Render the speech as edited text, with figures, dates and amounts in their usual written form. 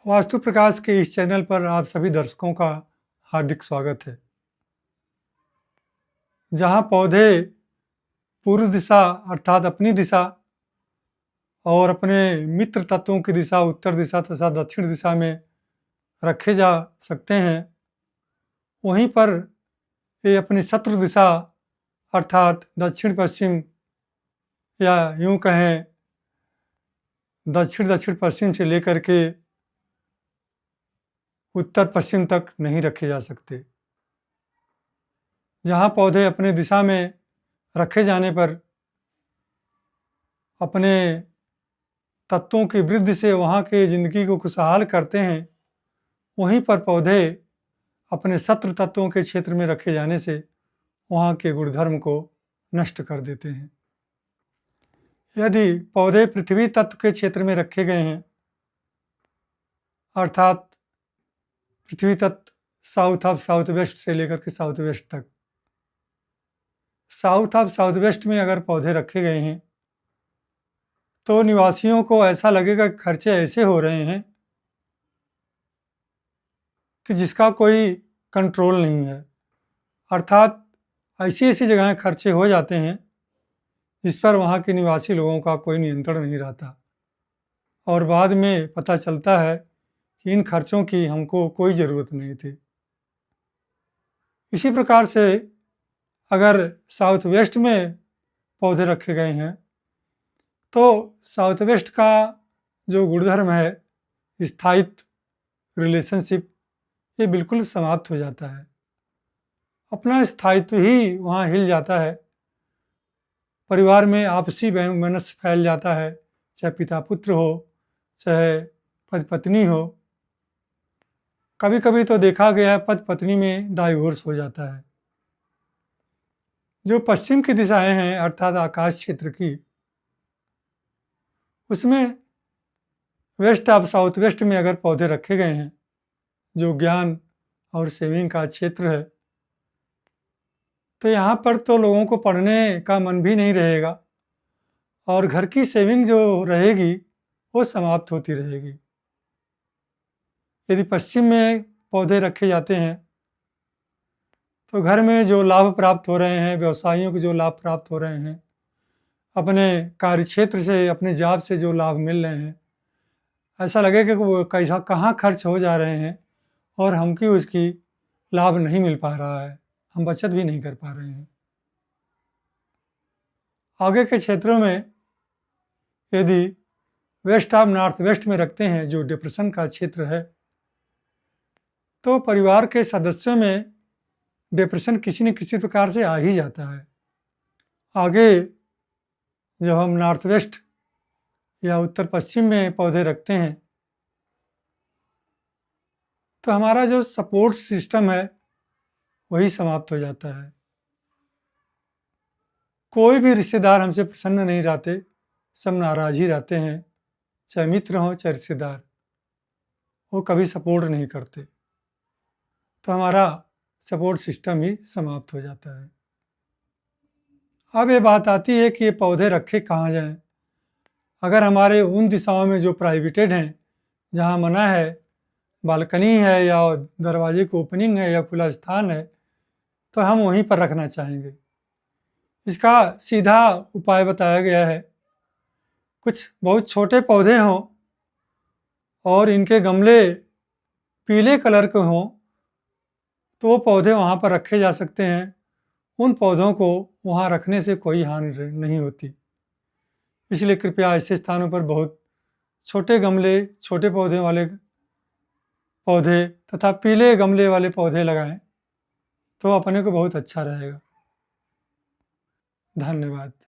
वास्तु प्रकाश के इस चैनल पर आप सभी दर्शकों का हार्दिक स्वागत है। जहां पौधे पूर्व दिशा अर्थात अपनी दिशा और अपने मित्र तत्वों की दिशा उत्तर दिशा तथा दक्षिण दिशा में रखे जा सकते हैं, वहीं पर ये अपनी शत्रु दिशा अर्थात दक्षिण पश्चिम या यूं कहें दक्षिण दक्षिण पश्चिम से लेकर के उत्तर पश्चिम तक नहीं रखे जा सकते। जहाँ पौधे अपने दिशा में रखे जाने पर अपने तत्वों की वृद्धि से वहाँ की जिंदगी को खुशहाल करते हैं, वहीं पर पौधे अपने शत्रु तत्वों के क्षेत्र में रखे जाने से वहाँ के गुणधर्म को नष्ट कर देते हैं। यदि पौधे पृथ्वी तत्व के क्षेत्र में रखे गए हैं अर्थात पृथ्वी तत्व साउथ ऑफ साउथ वेस्ट से लेकर के साउथ वेस्ट तक, साउथ ऑफ साउथ वेस्ट में अगर पौधे रखे गए हैं तो निवासियों को ऐसा लगेगा कि खर्चे ऐसे हो रहे हैं कि जिसका कोई कंट्रोल नहीं है। अर्थात ऐसी ऐसी जगहें खर्चे हो जाते हैं जिस पर वहाँ के निवासी लोगों का कोई नियंत्रण नहीं रहता और बाद में पता चलता है कि इन खर्चों की हमको कोई ज़रूरत नहीं थी। इसी प्रकार से अगर साउथ वेस्ट में पौधे रखे गए हैं तो साउथ वेस्ट का जो गुणधर्म है स्थायित्व रिलेशनशिप, ये बिल्कुल समाप्त हो जाता है। अपना स्थायित्व ही वहाँ हिल जाता है। परिवार में आपसी वैमनस्य फैल जाता है, चाहे पिता पुत्र हो, चाहे पति पत्नी हो। कभी कभी तो देखा गया है पति पत्नी में डाइवोर्स हो जाता है। जो पश्चिम की दिशाएं हैं अर्थात आकाश क्षेत्र की, उसमें वेस्ट ऑफ साउथ वेस्ट में अगर पौधे रखे गए हैं, जो ज्ञान और सेविंग का क्षेत्र है, तो यहाँ पर तो लोगों को पढ़ने का मन भी नहीं रहेगा और घर की सेविंग जो रहेगी वो समाप्त होती रहेगी। यदि पश्चिम में पौधे रखे जाते हैं तो घर में जो लाभ प्राप्त हो रहे हैं, व्यवसायियों को जो लाभ प्राप्त हो रहे हैं, अपने कार्यक्षेत्र से अपने जॉब से जो लाभ मिल रहे हैं, ऐसा लगेगा कि वो कैसा कहाँ खर्च हो जा रहे हैं और हमकी उसकी लाभ नहीं मिल पा रहा है, हम बचत भी नहीं कर पा रहे हैं। आगे के क्षेत्रों में यदि वेस्ट ऑफ नॉर्थ वेस्ट में रखते हैं, जो डिप्रेशन का क्षेत्र है, तो परिवार के सदस्यों में डिप्रेशन किसी न किसी प्रकार से आ ही जाता है। आगे जब हम नॉर्थ वेस्ट या उत्तर पश्चिम में पौधे रखते हैं तो हमारा जो सपोर्ट सिस्टम है वही समाप्त हो जाता है। कोई भी रिश्तेदार हमसे प्रसन्न नहीं रहते, सब नाराज ही रहते हैं, चाहे मित्र हों चाहे रिश्तेदार, वो कभी सपोर्ट नहीं करते, तो हमारा सपोर्ट सिस्टम ही समाप्त हो जाता है। अब ये बात आती है कि ये पौधे रखे कहाँ जाएं। अगर हमारे उन दिशाओं में जो प्राइवेटेड हैं, जहाँ मना है, बालकनी है या दरवाजे की ओपनिंग है या खुला स्थान है, तो हम वहीं पर रखना चाहेंगे। इसका सीधा उपाय बताया गया है। कुछ बहुत छोटे पौधे हों और इनके गमले पीले कलर के हों तो वो पौधे वहाँ पर रखे जा सकते हैं। उन पौधों को वहाँ रखने से कोई हानि नहीं होती। इसलिए कृपया ऐसे स्थानों पर बहुत छोटे गमले, छोटे पौधे वाले पौधे तथा पीले गमले वाले पौधे लगाएं, तो अपने को बहुत अच्छा रहेगा। धन्यवाद।